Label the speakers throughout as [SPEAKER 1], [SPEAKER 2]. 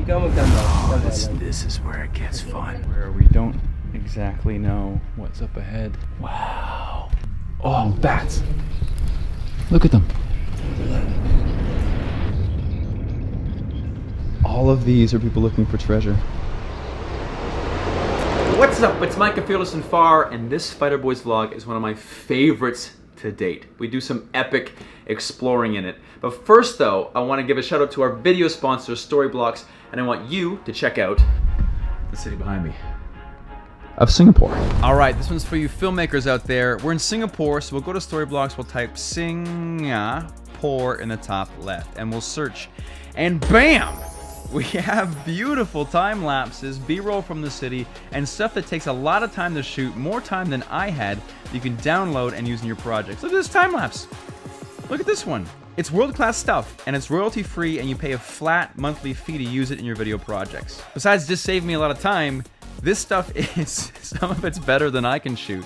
[SPEAKER 1] This is where it gets fun. Where we don't exactly know what's up ahead. Wow. Oh, bats. Look at them. All of these are people looking for treasure.
[SPEAKER 2] What's up? It's Mike of Fearless and Far, and this Fighter Boys vlog is one of my favorites to date. We do some epic exploring in it. But first though, I want to give a shout out to our video sponsor, Storyblocks, and I want you to check out the city behind me of Singapore. All right, this one's for you filmmakers out there. We're in Singapore, so we'll go to Storyblocks, we'll type Singapore in the top left, and we'll search, and bam! We have beautiful time lapses, B-roll from the city, and stuff that takes a lot of time to shoot, more time than I had, that you can download and use in your projects. Look at this time lapse. Look at this one. It's world-class stuff, and it's royalty-free, and you pay a flat monthly fee to use it in your video projects. Besides just saving me a lot of time, this stuff is, some of it's better than I can shoot.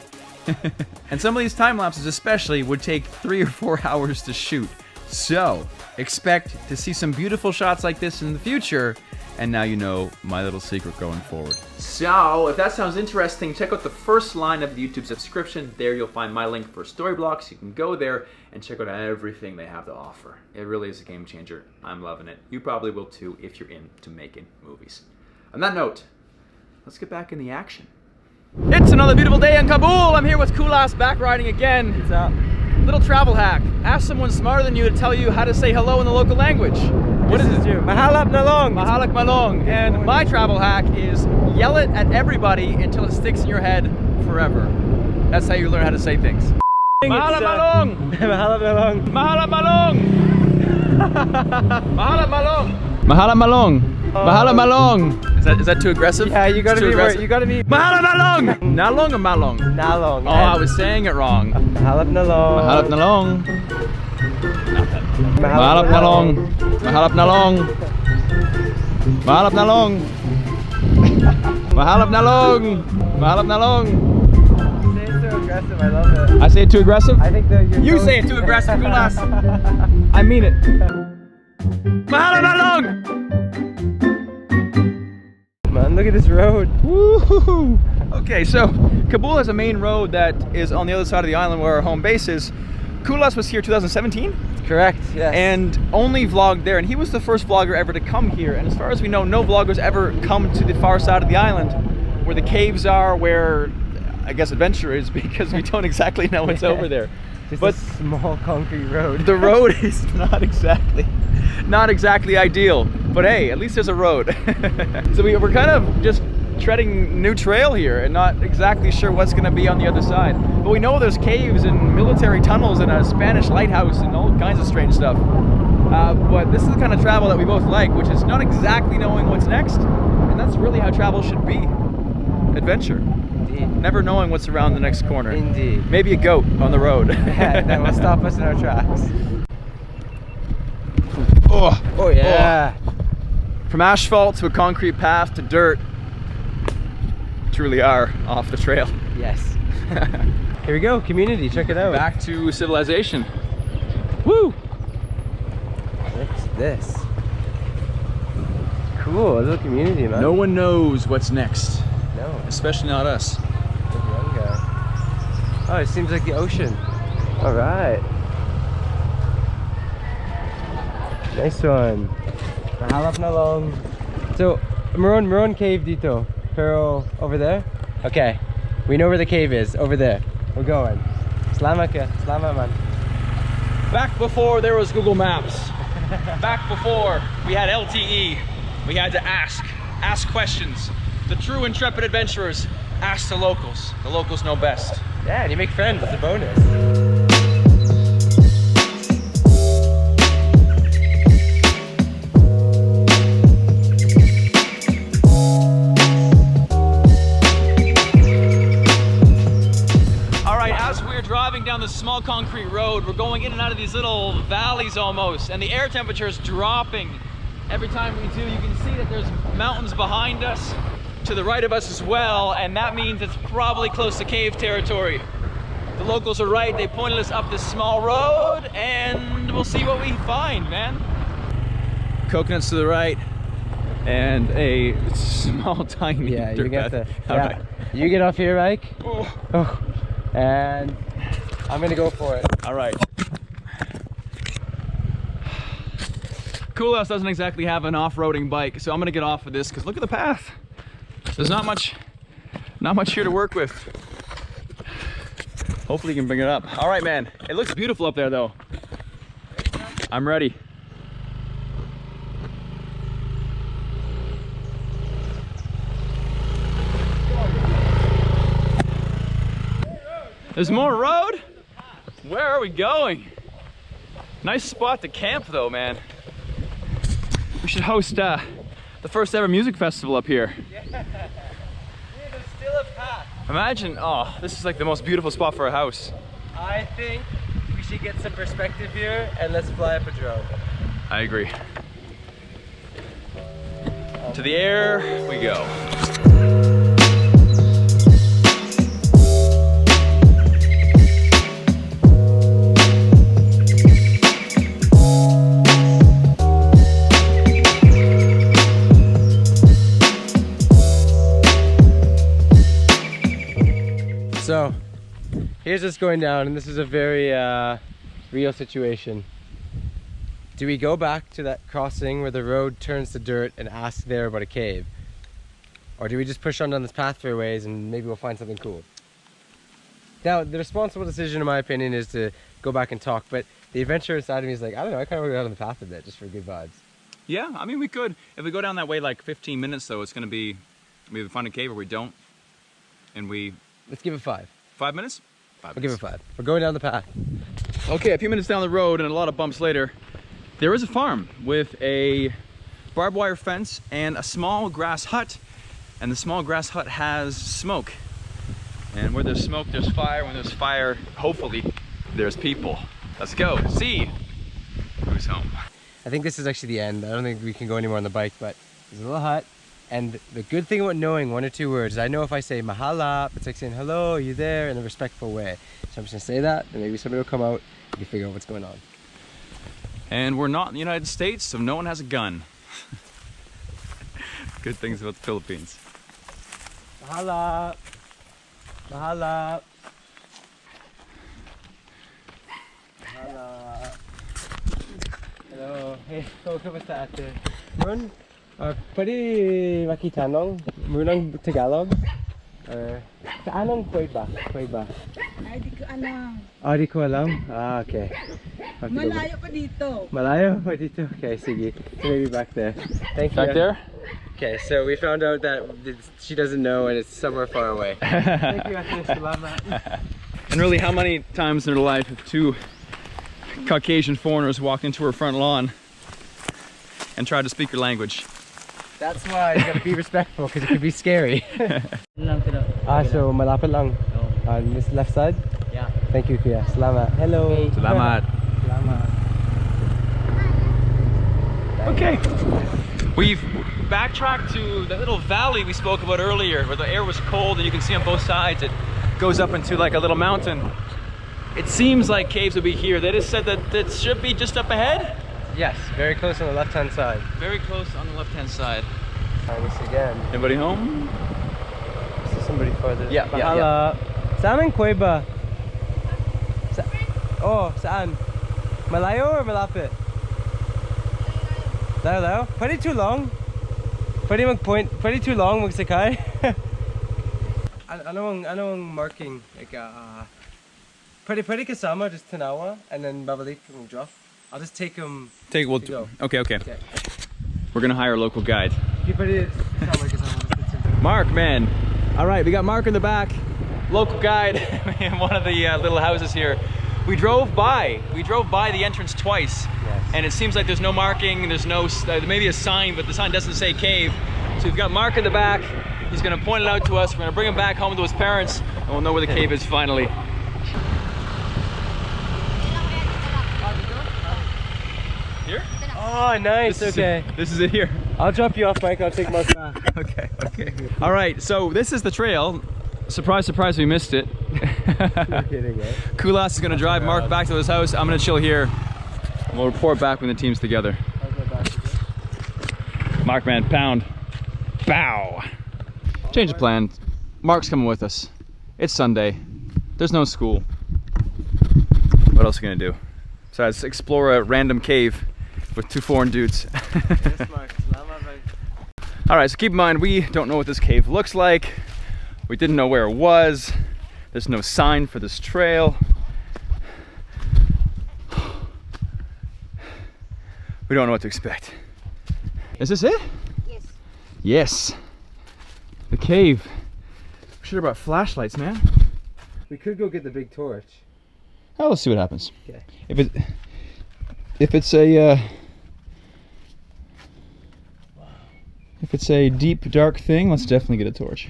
[SPEAKER 2] And some of these time lapses especially would take 3 or 4 hours to shoot. So, expect to see some beautiful shots like this in the future, and now you know my little secret going forward. So, if that sounds interesting, check out the first line of the YouTube subscription. There you'll find my link for Storyblocks. You can go there and check out everything they have to offer. It really is a game changer. I'm loving it. You probably will too if you're into making movies. On that note, let's get back in the action. It's another beautiful day in Kabul. I'm here with Kulas, back riding again. What's up? Little travel hack. Ask someone smarter than you to tell you how to say hello in the local language. What is it?
[SPEAKER 3] Mahalap nalong.
[SPEAKER 2] Mahalak malong. And my travel hack is yell it at everybody until it sticks in your head forever. That's how you learn how to say things. Mahalap malong.
[SPEAKER 3] Mahalap nalong.
[SPEAKER 2] Mahalap malong. Mahalap malong. Mahalap malong. Mahalap malong. Is that too aggressive?
[SPEAKER 3] Yeah, you gotta be
[SPEAKER 2] aggressive.
[SPEAKER 3] You gotta be.
[SPEAKER 2] Mahalap malong. Nalong or malong?
[SPEAKER 3] Nalong.
[SPEAKER 2] Oh, I was saying it wrong.
[SPEAKER 3] Mahalap nalong.
[SPEAKER 2] Mahalap nalong. Mahalap nalong. Mahalap nalong. Mahalap nalong. Mahalap nalong. Mahalap nalong.
[SPEAKER 3] Say it so aggressive, I love it.
[SPEAKER 2] I say it too aggressive?
[SPEAKER 3] I think that
[SPEAKER 2] you say it too aggressive, Kulas. I mean it. Mahalap nalong.
[SPEAKER 3] Man, look at this road.
[SPEAKER 2] Woohoo! Okay, so Kabul has a main road that is on the other side of the island where our home base is. Kulas was here 2017?
[SPEAKER 3] Correct, yes.
[SPEAKER 2] And only vlogged there, and he was the first vlogger ever to come here. And as far as we know, no vloggers ever come to the far side of the island where the caves are, where I guess adventure is, because we don't exactly know what's over there.
[SPEAKER 3] Just
[SPEAKER 2] but
[SPEAKER 3] a small concrete road.
[SPEAKER 2] The road is not exactly ideal, but hey, at least there's a road. So we're kind of just treading new trail here and not exactly sure what's going to be on the other side. But we know there's caves and military tunnels and a Spanish lighthouse and all kinds of strange stuff. But this is the kind of travel that we both like, which is not exactly knowing what's next. And that's really how travel should be. Adventure.
[SPEAKER 3] Indeed.
[SPEAKER 2] Never knowing what's around the next corner.
[SPEAKER 3] Indeed.
[SPEAKER 2] Maybe a goat on the road.
[SPEAKER 3] Yeah, that will stop us in our tracks.
[SPEAKER 2] Oh,
[SPEAKER 3] oh yeah.
[SPEAKER 2] Oh. From asphalt to a concrete path to dirt. Truly are off the trail.
[SPEAKER 3] Yes. Here we go, community, check it out.
[SPEAKER 2] Back to civilization. Woo!
[SPEAKER 3] What's this? Cool, a little community, man.
[SPEAKER 2] No one knows what's next.
[SPEAKER 3] No.
[SPEAKER 2] Especially not us.
[SPEAKER 3] The young guy. Oh, it seems like the ocean. All right. Nice one. Mahalap na long. So, Meron cave dito. Pero over there? Okay. We know where the cave is. Over there. We're going. Salamat ka. Salamat, man.
[SPEAKER 2] Back before there was Google Maps. Back before we had LTE. We had to ask questions. The true intrepid adventurers ask the locals. The locals know best.
[SPEAKER 3] Yeah, and you make friends. It's a bonus.
[SPEAKER 2] Down this small concrete road, we're going in and out of these little valleys almost, and the air temperature is dropping every time we do. You can see that there's mountains behind us, to the right of us as well, and that means it's probably close to cave territory. The locals are right, they pointed us up this small road, and we'll see what we find, man. Coconuts to the right,
[SPEAKER 1] and a small, tiny
[SPEAKER 3] Yeah,
[SPEAKER 1] dirt
[SPEAKER 3] you get
[SPEAKER 1] path.
[SPEAKER 3] the.
[SPEAKER 1] All
[SPEAKER 3] Yeah.
[SPEAKER 1] right.
[SPEAKER 3] You get off here, Mike.
[SPEAKER 1] Oh.
[SPEAKER 3] Oh. And I'm gonna go for it.
[SPEAKER 1] All right. Kulas doesn't exactly have an off-roading bike, so I'm gonna get off of this because look at the path. There's not much here to work with. Hopefully you can bring it up. All right, man. It looks beautiful up there, though. I'm ready. There's more road? Where are we going? Nice spot to camp though, man. We should host the first ever music festival up here.
[SPEAKER 3] Yeah. Dude, there's still a path.
[SPEAKER 1] Imagine, oh, this is like the most beautiful spot for a house.
[SPEAKER 3] I think we should get some perspective here and let's fly up a drone.
[SPEAKER 1] I agree. To the air we go.
[SPEAKER 3] So, here's what's going down, and this is a very real situation. Do we go back to that crossing where the road turns to dirt and ask there about a cave? Or do we just push on down this path for a ways and maybe we'll find something cool? Now, the responsible decision in my opinion is to go back and talk, but the adventurer inside of me is like, I don't know, I kind of want to go down the path a bit just for good vibes.
[SPEAKER 1] Yeah, I mean we could. If we go down that way like 15 minutes though, it's gonna be, we either find a cave or we don't. And we...
[SPEAKER 3] Let's give it 5.
[SPEAKER 1] 5 minutes?
[SPEAKER 3] We'll give it 5. We're going down the path.
[SPEAKER 1] Okay, a few minutes down the road and a lot of bumps later, there is a farm with a barbed wire fence and a small grass hut. And the small grass hut has smoke. And where there's smoke, there's fire. When there's fire, hopefully, there's people. Let's go, see who's home.
[SPEAKER 3] I think this is actually the end. I don't think we can go anymore on the bike, but there's a little hut. And the good thing about knowing 1 or 2 words is I know if I say mahala, it's like saying hello, are you there, in a respectful way. So I'm just gonna say that, and maybe somebody will come out and you figure out what's going on.
[SPEAKER 1] And we're not in the United States, so no one has a gun. Good things about the Philippines.
[SPEAKER 3] Mahala! Mahala! Mahala! Hello! Hey, kamusta ate? Ron? Pwede makitanong? Murang Tagalog? Anong pwede ba?
[SPEAKER 4] Ay, di ko alam.
[SPEAKER 3] Ah, di ko alam? Ah, okay.
[SPEAKER 4] Malayo pa dito.
[SPEAKER 3] Malayo? Pa dito? Okay, sige. So maybe back there. Thank you.
[SPEAKER 1] Back there?
[SPEAKER 3] Okay, so we found out that she doesn't know and it's somewhere far away. Thank you, Ate. Salamat.
[SPEAKER 1] And really, how many times in her life have 2 Caucasian foreigners walked into her front lawn and tried to speak her language?
[SPEAKER 3] That's why you gotta be respectful because it could be scary.
[SPEAKER 4] Lang pero.
[SPEAKER 3] So malapit lang. On this left side?
[SPEAKER 4] Yeah.
[SPEAKER 3] Thank you, Kuya. Salamat. Hello.
[SPEAKER 1] Salamat.
[SPEAKER 3] Salamat.
[SPEAKER 1] Okay. We've backtracked to the little valley we spoke about earlier where the air was cold and you can see on both sides it goes up into like a little mountain. It seems like caves will be here. They just said that it should be just up ahead.
[SPEAKER 3] Yes, very close on the left-hand side.
[SPEAKER 1] Very close on the left-hand side.
[SPEAKER 3] Try this again.
[SPEAKER 1] Anybody home?
[SPEAKER 3] Is somebody farther?
[SPEAKER 1] Yeah, yeah,
[SPEAKER 3] Mahala. Saan ang kuweba? Oh, saan? Malayo or malapit? Layo? Pwede too long? Pwede mag-point? Pwede too long magsakay? Anong marking? Like, pwede kasama, just tanawa, and then babalik kung drop. I'll just take him.
[SPEAKER 1] We'll
[SPEAKER 3] go.
[SPEAKER 1] Okay. We're gonna hire a local guide. Mark, man. All right, we got Mark in the back, local guide in one of the little houses here. We drove by the entrance twice,
[SPEAKER 3] Yes.
[SPEAKER 1] and it seems like there's no marking, there's no, maybe a sign, but the sign doesn't say cave. So we've got Mark in the back. He's gonna point it out to us. We're gonna bring him back home to his parents, and we'll know where the cave is finally. Here?
[SPEAKER 3] Oh, nice. Okay.
[SPEAKER 1] This is it here.
[SPEAKER 3] I'll drop you off, Mike. I'll take my back.
[SPEAKER 1] Okay. All right, so this is the trail. Surprise, surprise, we missed it.
[SPEAKER 3] You're kidding, eh?
[SPEAKER 1] Kulas is gonna drive Mark back to his house. I'm gonna chill here. We'll report back when the team's together.
[SPEAKER 3] How's my back?
[SPEAKER 1] Mark, man, pound. Bow. Change of plan. Mark's coming with us. It's Sunday. There's no school. What else are we gonna do? Besides explore a random cave with two foreign dudes. Alright, so keep in mind, we don't know what this cave looks like. We didn't know where it was. There's no sign for this trail. We don't know what to expect. Is this it?
[SPEAKER 5] Yes.
[SPEAKER 1] Yes. The cave. We should have brought flashlights, man.
[SPEAKER 3] We could go get the big torch.
[SPEAKER 1] Oh, let's see what happens.
[SPEAKER 3] Okay.
[SPEAKER 1] If it's a deep dark thing, let's definitely get a torch.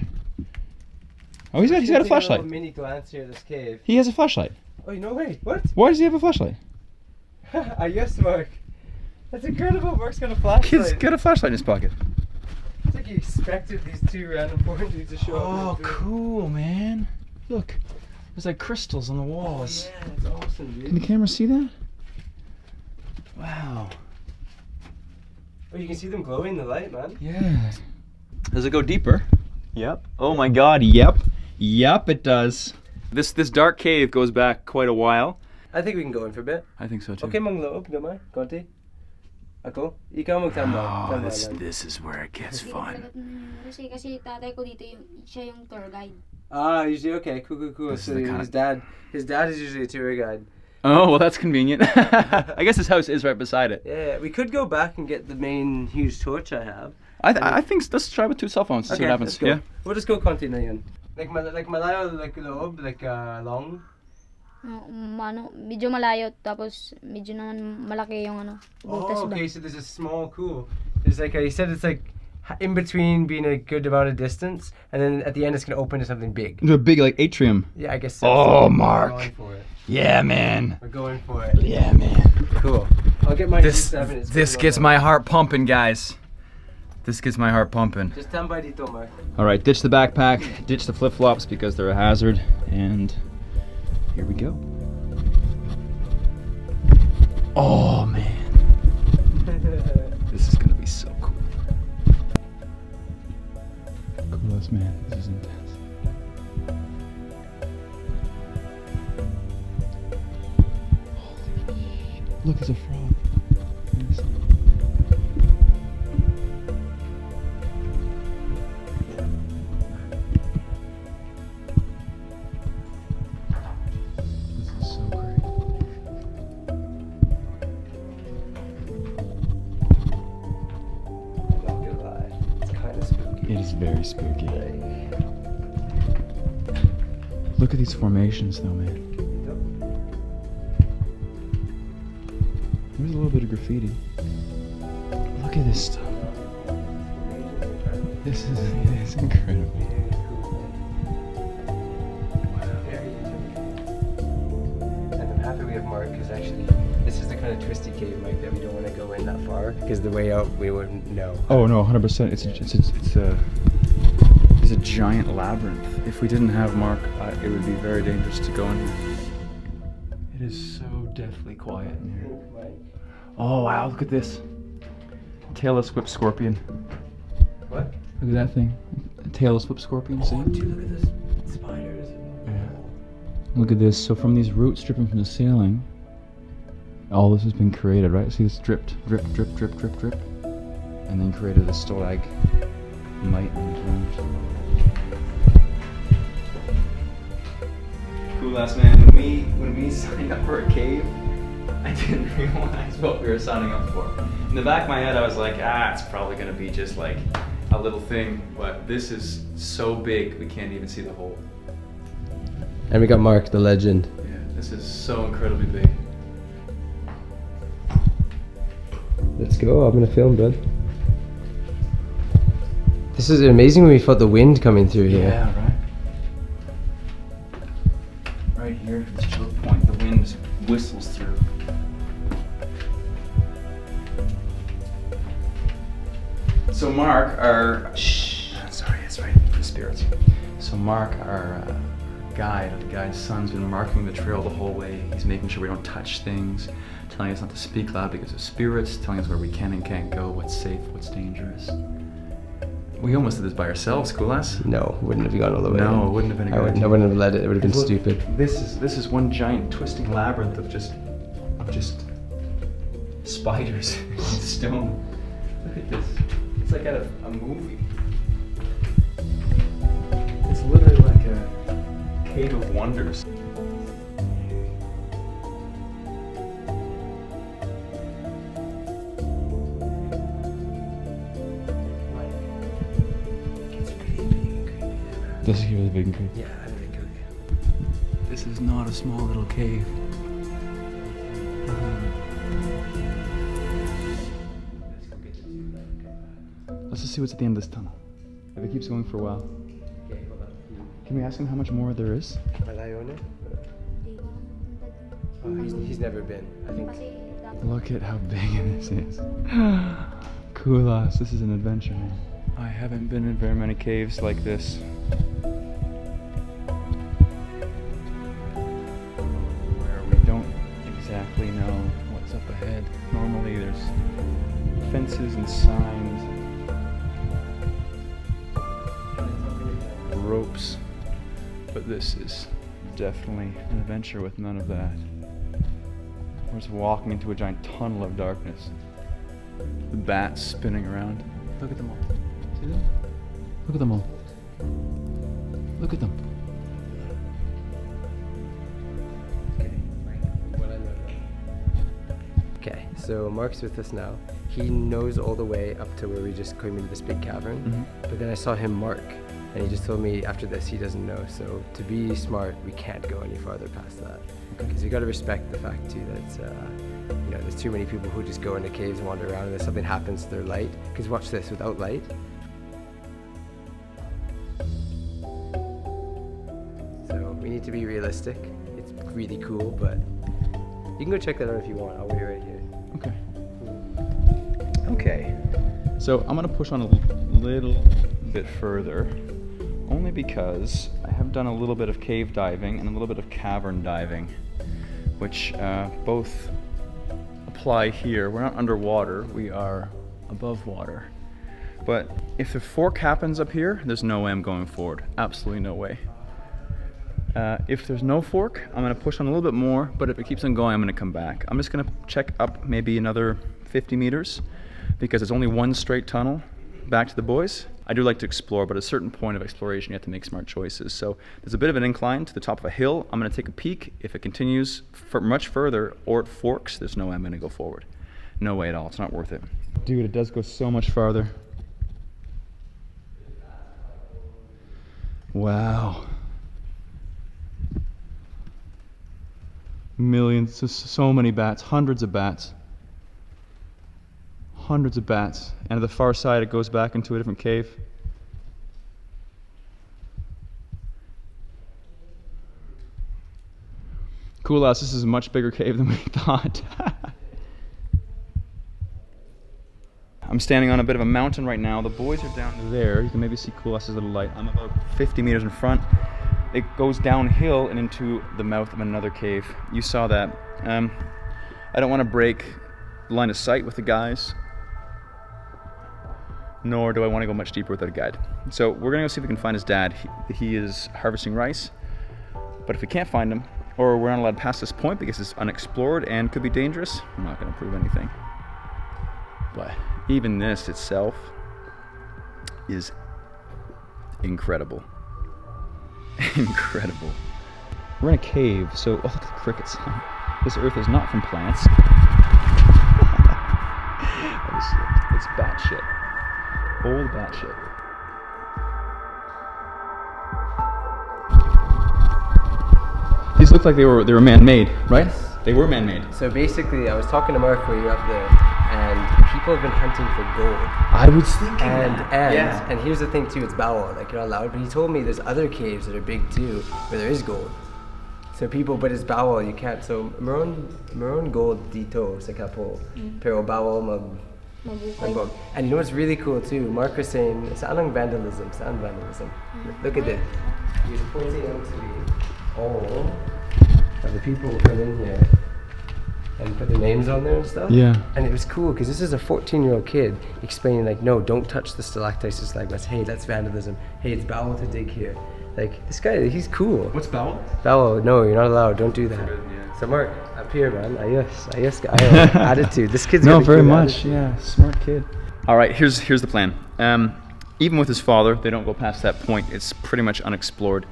[SPEAKER 1] Oh, he's got a
[SPEAKER 3] Take
[SPEAKER 1] flashlight.
[SPEAKER 3] little mini glance here at this cave.
[SPEAKER 1] He has a flashlight.
[SPEAKER 3] Oh, no way. What?
[SPEAKER 1] Why does he have a flashlight?
[SPEAKER 3] Yes, Mark. That's incredible. Mark's got a flashlight.
[SPEAKER 1] Kid's got a flashlight in his pocket.
[SPEAKER 3] It's like he expected these two random foreign dudes to show
[SPEAKER 1] Oh,
[SPEAKER 3] up.
[SPEAKER 1] cool, man. Look, there's like crystals on the walls.
[SPEAKER 3] Yeah, it's awesome, dude.
[SPEAKER 1] Can the camera see that? Wow.
[SPEAKER 3] Oh, you can see them glowing in the light, man.
[SPEAKER 1] Yeah. Does it go deeper? Yep. Oh my God. Yep. Yep, it does. This dark cave goes back quite a while.
[SPEAKER 3] I think we can go in for a bit.
[SPEAKER 1] I think so too.
[SPEAKER 3] Okay, mga loob, gamay. Konti. Ako? Ikaw magtambay.
[SPEAKER 1] Oh,
[SPEAKER 3] Tambay lang.
[SPEAKER 1] this is where it gets fun.
[SPEAKER 5] Kasi tatay ko dito siya yung tour guide.
[SPEAKER 3] Ah, usually okay, cool.
[SPEAKER 1] This
[SPEAKER 3] So
[SPEAKER 1] is the
[SPEAKER 3] his dad is usually a tour guide.
[SPEAKER 1] Oh, well, that's convenient. I guess his house is right beside it.
[SPEAKER 3] Yeah, we could go back and get the main huge torch I have.
[SPEAKER 1] I think let's try with 2 cell phones. See what happens.
[SPEAKER 3] let's go.
[SPEAKER 1] Yeah.
[SPEAKER 3] We'll just go konti na yun. Like malayo, like loob, like long.
[SPEAKER 5] Medyo malayo tapos medyo naman malaki yung ano.
[SPEAKER 3] Oh, okay, so there's a small cool. There's like he said it's like in between being a good amount of distance, and then at the end it's gonna open to something big.
[SPEAKER 1] A big like atrium.
[SPEAKER 3] Yeah, I guess so.
[SPEAKER 1] Oh,
[SPEAKER 3] So
[SPEAKER 1] Mark.
[SPEAKER 3] We're going for it.
[SPEAKER 1] Yeah, man.
[SPEAKER 3] We're going for it.
[SPEAKER 1] Yeah, man.
[SPEAKER 3] Cool. I'll get my
[SPEAKER 1] This
[SPEAKER 3] G7. It's
[SPEAKER 1] this
[SPEAKER 3] good
[SPEAKER 1] gets
[SPEAKER 3] enough.
[SPEAKER 1] my heart pumping, guys. This gets my heart pumping.
[SPEAKER 3] Just stand by dito, Mark.
[SPEAKER 1] All right, ditch the backpack, ditch the flip-flops because they're a hazard, and here we go. Oh man, this is gonna be so cool. Kulas, man, this is intense. Holy shit. Look, it's a frog. Yes. This is so great.
[SPEAKER 3] I'm not gonna lie. It's kind of spooky.
[SPEAKER 1] It is very spooky. Look at these formations, though, man. There's a little bit of graffiti. Look at this stuff. This is incredible.
[SPEAKER 3] And I'm happy we have Mark because actually this is the kind of twisty cave, Mike, that we don't want to go in that far because the way out we wouldn't know.
[SPEAKER 1] Oh no, 100%. It's a giant labyrinth. If we didn't have Mark, it would be very dangerous to go in here. It is so deathly quiet in here. Oh wow, look at this. Tailless whip scorpion.
[SPEAKER 3] What?
[SPEAKER 1] Look at that thing. A tailless whip scorpion, see?
[SPEAKER 3] Dude, look at this spiders.
[SPEAKER 1] Yeah. Look at this. So from these roots dripping from the ceiling, all this has been created, right? See this dripped, drip, drip, drip, drip, drip, and then created a stalagmite in the ground. Kulas, man, when we signed up for a cave, I didn't realize what we were signing up for. In the back of my head, I was like, it's probably gonna be just like a little thing, but this is so big we can't even see the hole.
[SPEAKER 3] And we got Mark, the legend.
[SPEAKER 1] Yeah, this is so incredibly big.
[SPEAKER 3] Let's go. I'm gonna film, bud. This is amazing when we felt the wind coming through here.
[SPEAKER 1] Yeah, right. Right here, this choke point, the wind whistles through. So Mark, sorry, that's right, the spirits. So Mark, our guide, the guide's son's been marking the trail the whole way. He's making sure we don't touch things, telling us not to speak loud because of spirits, telling us where we can and can't go, what's safe, what's dangerous. We almost did this by ourselves, Kulas.
[SPEAKER 3] No, wouldn't have gone all the way.
[SPEAKER 1] No,
[SPEAKER 3] in.
[SPEAKER 1] it wouldn't have been a
[SPEAKER 3] I
[SPEAKER 1] good idea.
[SPEAKER 3] wouldn't have let it. It would have been
[SPEAKER 1] Look,
[SPEAKER 3] stupid.
[SPEAKER 1] This is one giant twisting labyrinth of just spiders and stone. Look at this. It's like out of a movie. It's literally like a cave of wonders. This is really big and creepy.
[SPEAKER 3] Yeah, I think it
[SPEAKER 1] This is not a small little cave. Let's just see what's at the end of this tunnel. If it keeps going for a while.
[SPEAKER 3] Okay, hold on.
[SPEAKER 1] Can we ask him how much more there is?
[SPEAKER 3] Malayo na? He's never been. I think.
[SPEAKER 1] Look at how big this is. Kulas, this is an adventure, man. I haven't been in very many caves like this. Where we don't exactly know what's up ahead. Normally there's fences and signs, and ropes, but this is definitely an adventure with none of that. We're just walking into a giant tunnel of darkness. The bats spinning around. Look at them all. See them? Look at them all. Look at them.
[SPEAKER 3] Okay, so Mark's with us now. He knows all the way up to where we just came into this big cavern. But then I saw him mark, and he just told me after this he doesn't know. So to be smart, we can't go any farther past that. Because you got to respect the fact too that it's, you know, there's too many people who just go into caves and wander around, and then something happens to their light. Because watch this, without light. So we need to be realistic. It's really cool, but you can go check that out if you want. I'll wait right here.
[SPEAKER 1] Okay. Okay. So I'm gonna push on a little bit further, only because I have done a little bit of cave diving and a little bit of cavern diving, which both apply here. We're not underwater, we are above water. But if the fork happens up here, there's no way I'm going forward. Absolutely no way. If there's no fork, I'm gonna push on a little bit more, but if it keeps on going, I'm gonna come back. I'm just gonna check up maybe another 50 meters because it's only one straight tunnel back to the boys. I do like to explore, but at a certain point of exploration, you have to make smart choices. So there's a bit of an incline to the top of a hill. I'm gonna take a peek. If it continues for much further or it forks, there's no way I'm gonna go forward. No way at all, it's not worth it. Dude, it does go so much farther. Wow. Millions, so many bats, hundreds of bats. Hundreds of bats. And at the far side, it goes back into a different cave. Kulas, this is a much bigger cave than we thought. I'm standing on a bit of a mountain right now. The boys are down there. You can maybe see Kulas' little light. I'm about 50 meters in front. It goes downhill and into the mouth of another cave. You saw that. I don't want to break line of sight with the guys, nor do I want to go much deeper without a guide. So we're gonna go see if we can find his dad. He is harvesting rice, but if we can't find him, or we're not allowed past this point because it's unexplored and could be dangerous, I'm not gonna prove anything. But even this itself is incredible. Incredible. We're in a cave, so oh, look at the crickets. This earth is not from plants. It's batshit. Old batshit. These look like they were man-made, right?
[SPEAKER 3] Yes.
[SPEAKER 1] They were man-made.
[SPEAKER 3] So basically, I was talking to Mark while you were up there, and people have been hunting for gold.
[SPEAKER 1] I was thinking
[SPEAKER 3] And here's the thing too, it's Bowal, like you're not allowed, but he told me there's other caves that are big too, where there is gold. So people, but it's Bowal, you can't, so Maroon gold dito sa Capul, pero Bowal magbog. And you know what's really cool too, Mark was saying, saan vandalism. Look at it. He's pointing out to me all of the people who come in here and put their names on there and stuff.
[SPEAKER 1] Yeah.
[SPEAKER 3] And it was cool because this is a 14-year-old kid explaining like, no, don't touch the stalactites and stalagmites. Hey, that's vandalism. Hey, it's bowel to dig here. Like, this guy, he's cool.
[SPEAKER 1] What's bowel?
[SPEAKER 3] Bowel, no, you're not allowed. Don't do that. So Mark, up here, man. Ayos, attitude. This kid's got a
[SPEAKER 1] very
[SPEAKER 3] good
[SPEAKER 1] much.
[SPEAKER 3] attitude.
[SPEAKER 1] Yeah, smart kid. All right, here's the plan. Even with his father, they don't go past that point. It's pretty much unexplored.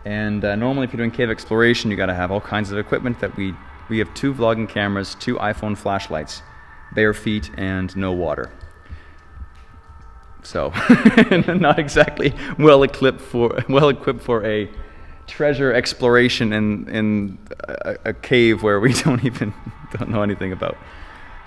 [SPEAKER 1] And normally, if you're doing cave exploration, you got to have all kinds of equipment. That we have 2 vlogging cameras, 2 iPhone flashlights, bare feet, and no water. So, not exactly well equipped for a treasure exploration in a cave where we don't know anything about.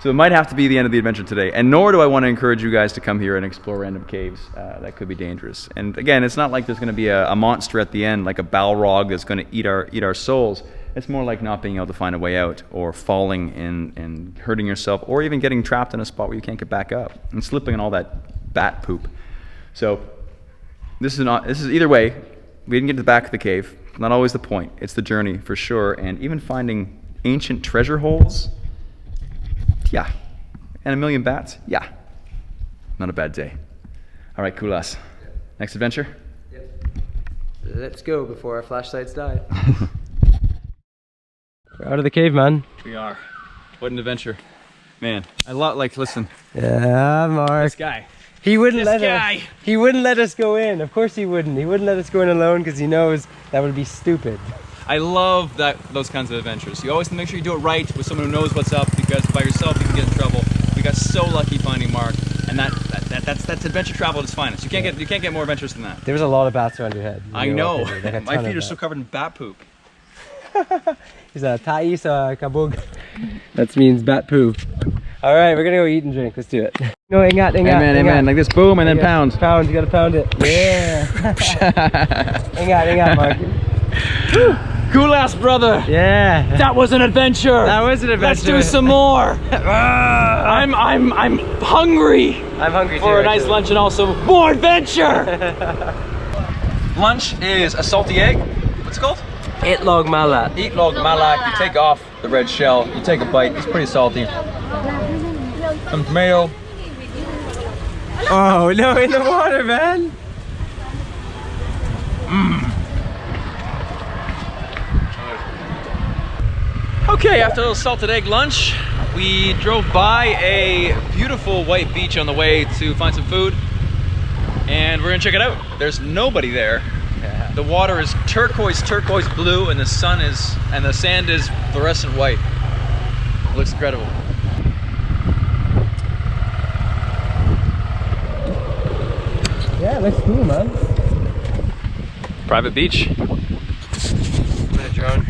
[SPEAKER 1] So it might have to be the end of the adventure today, and nor do I want to encourage you guys to come here and explore random caves. That could be dangerous. And again, it's not like there's going to be a monster at the end, like a Balrog that's going to eat our souls. It's more like not being able to find a way out, or falling and hurting yourself, or even getting trapped in a spot where you can't get back up, and slipping in all that bat poop. So this is either way. We didn't get to the back of the cave. Not always the point. It's the journey for sure. And even finding ancient treasure holes, yeah. And a million bats, yeah. Not a bad day. All right, Kulas. Next adventure?
[SPEAKER 3] Yep. Let's go before our flashlights die. We're out of the cave, man.
[SPEAKER 1] We are. What an adventure. Man, listen.
[SPEAKER 3] Yeah, Mark.
[SPEAKER 1] This guy.
[SPEAKER 3] He wouldn't let us go in. Of course he wouldn't. He wouldn't let us go in alone because he knows that would be stupid.
[SPEAKER 1] I love those kinds of adventures. You always have to make sure you do it right with someone who knows what's up, because by yourself you can get in trouble. We got so lucky finding Mark, and that's adventure travel at its finest. You can't get more adventurous than that.
[SPEAKER 3] There was a lot of bats around your head.
[SPEAKER 1] I know. My feet are so covered in bat poop.
[SPEAKER 3] He's a Thais kabug. That means bat poo. All right, we're gonna go eat and drink. Let's do it. No, ingat.
[SPEAKER 1] Amen. Like this, boom, and then pound.
[SPEAKER 3] Pound. You gotta pound it. Yeah. ingat, Mark.
[SPEAKER 1] Kulas, brother.
[SPEAKER 3] Yeah.
[SPEAKER 1] That was an adventure.
[SPEAKER 3] That was an adventure.
[SPEAKER 1] Let's do some more. I'm hungry.
[SPEAKER 3] I'm hungry
[SPEAKER 1] for
[SPEAKER 3] too,
[SPEAKER 1] a nice
[SPEAKER 3] actually.
[SPEAKER 1] lunch and also more adventure. Lunch is a salty egg. What's it called?
[SPEAKER 3] Itlog malak.
[SPEAKER 1] Itlog malak. You take off the red shell. You take a bite. It's pretty salty. Some tomato.
[SPEAKER 3] Oh no, in the water, man.
[SPEAKER 1] Okay, after a little salted egg lunch, we drove by a beautiful white beach on the way to find some food, and we're gonna check it out. There's nobody there. Yeah. The water is turquoise blue, and the sand is fluorescent white. It looks incredible.
[SPEAKER 3] Yeah, it looks cool, man.
[SPEAKER 1] Private beach.
[SPEAKER 3] I'm in a drone.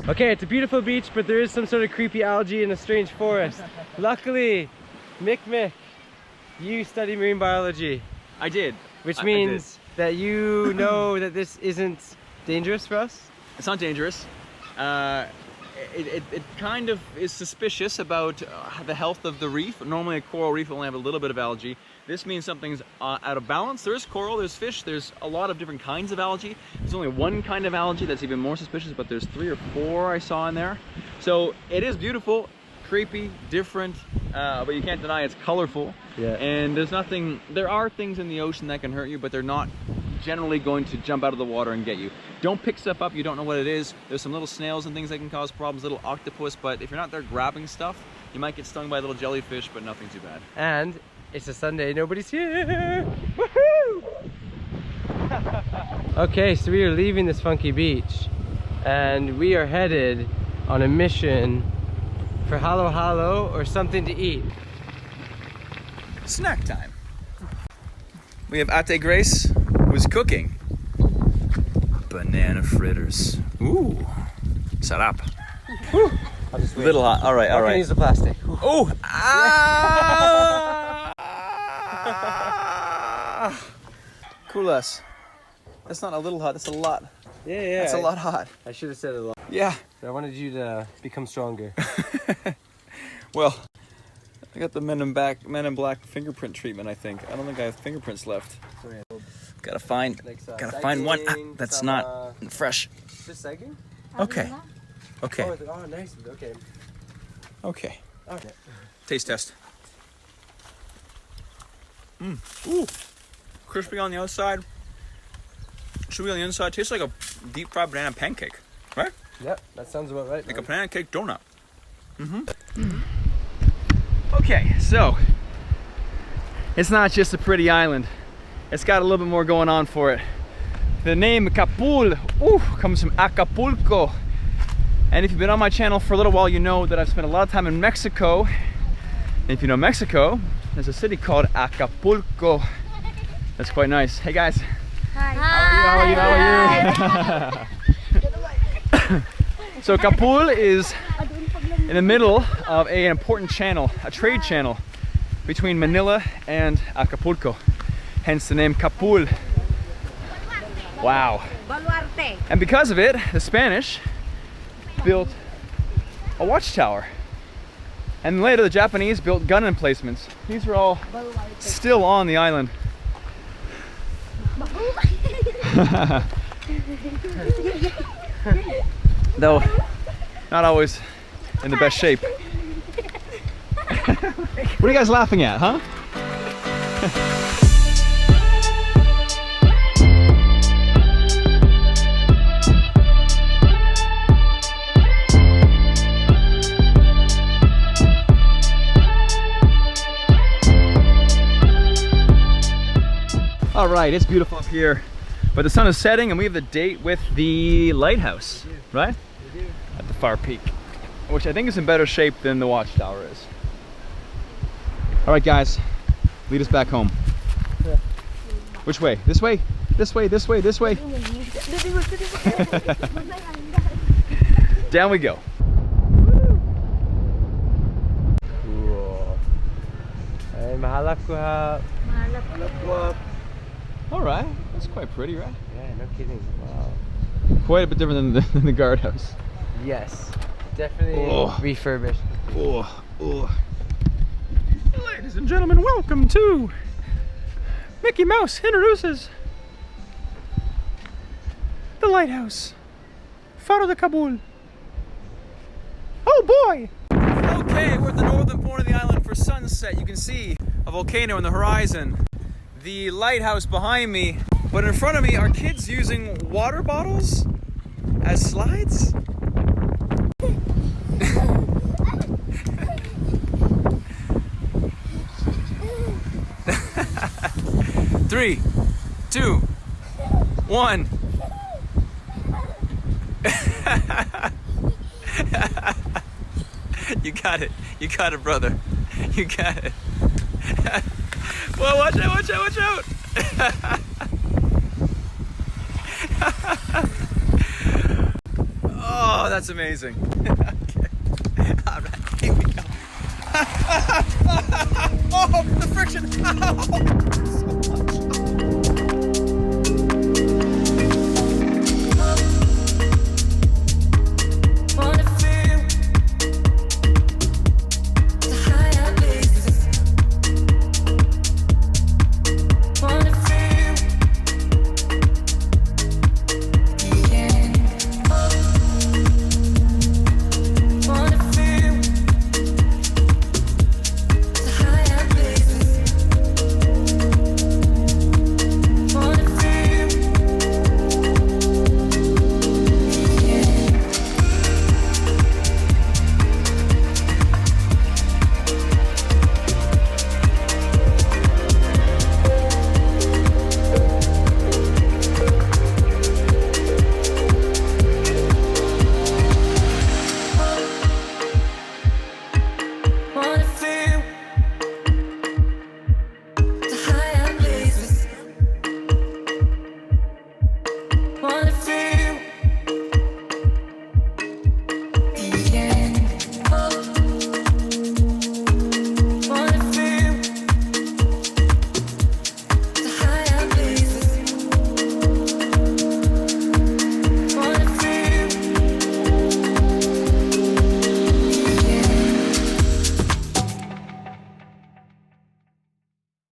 [SPEAKER 3] Okay, it's a beautiful beach, but there is some sort of creepy algae in a strange forest. Luckily, Mick, you study marine biology.
[SPEAKER 1] I did.
[SPEAKER 3] Which means that you know that this isn't dangerous for us?
[SPEAKER 1] It's not dangerous. It kind of is suspicious about the health of the reef. Normally a coral reef will only have a little bit of algae. This means something's out of balance. There is coral, there's fish, there's a lot of different kinds of algae. There's only one kind of algae that's even more suspicious, but there's 3 or 4 I saw in there. So it is beautiful, creepy, different, but you can't deny it's colorful.
[SPEAKER 3] Yeah.
[SPEAKER 1] And there are things in the ocean that can hurt you, but they're not generally going to jump out of the water and get you. Don't pick stuff up you don't know what it is. There's some little snails and things that can cause problems, little octopus, but if you're not there grabbing stuff, you might get stung by a little jellyfish, but nothing too bad.
[SPEAKER 3] And it's a Sunday, nobody's here. Woohoo! Okay, so we are leaving this funky beach and we are headed on a mission for halo halo or something to eat.
[SPEAKER 1] Snack time. We have Ate Grace, who's cooking banana fritters. Ooh, sarap.
[SPEAKER 3] I'll just wait.
[SPEAKER 1] Little hot. All right, all
[SPEAKER 3] I can
[SPEAKER 1] right.
[SPEAKER 3] use the plastic.
[SPEAKER 1] Oh! Ah! Kulas. That's not a little hot, that's a lot.
[SPEAKER 3] Yeah.
[SPEAKER 1] That's a lot hot.
[SPEAKER 3] I should have said a lot.
[SPEAKER 1] Yeah.
[SPEAKER 3] I wanted you to become stronger.
[SPEAKER 1] Well, I got the Men in Black fingerprint treatment, I think. I don't think I have fingerprints left.
[SPEAKER 3] So, yeah.
[SPEAKER 1] Gotta find one that's not fresh.
[SPEAKER 3] Just segging?
[SPEAKER 1] Okay. Okay.
[SPEAKER 3] Oh, nice. Okay.
[SPEAKER 1] Okay.
[SPEAKER 3] Okay.
[SPEAKER 1] Taste test. Ooh. Crispy on the outside. Chewy on the inside. Tastes like a deep fried banana pancake, right?
[SPEAKER 3] Yep, that sounds about right.
[SPEAKER 1] Like a pancake donut. Okay, so it's not just a pretty island. It's got a little bit more going on for it. The name Capul comes from Acapulco. And if you've been on my channel for a little while, you know that I've spent a lot of time in Mexico. And if you know Mexico, there's a city called Acapulco. That's quite nice. Hey guys.
[SPEAKER 5] Hi.
[SPEAKER 1] How are you? So Capul is in the middle of an important channel, a trade channel between Manila and Acapulco. Hence the name Capul. Wow. And because of it, the Spanish built a watchtower. And later the Japanese built gun emplacements. These are all still on the island. Though not always in the best shape. What are you guys laughing at, huh? All right, it's beautiful up here, but the sun is setting and we have the date with the lighthouse, right?
[SPEAKER 3] We do.
[SPEAKER 1] At the far peak, which I think is in better shape than the watchtower is. All right, guys, lead us back home.
[SPEAKER 3] Yeah.
[SPEAKER 1] Which way? This way? This way, this way, this way? Down we go.
[SPEAKER 3] Cool. Hey, mahalap ko ha.
[SPEAKER 1] All right, that's quite pretty, right?
[SPEAKER 3] Yeah, no kidding. Wow.
[SPEAKER 1] Quite a bit different than the guardhouse.
[SPEAKER 3] Yes. Definitely
[SPEAKER 1] Oh.
[SPEAKER 3] refurbished.
[SPEAKER 1] Oh. Ladies and gentlemen, welcome to Mickey Mouse introduces the lighthouse, Faro de Kabul. Oh boy! Okay, we're at the northern point of the island for sunset. You can see a volcano in the horizon, the lighthouse behind me, but in front of me are kids using water bottles as slides. 3, 2, 1. You got it, brother. You got it. Whoa, watch out, watch out, watch out. Oh, that's amazing. Okay. All right, here we go. Oh, the friction. Oh.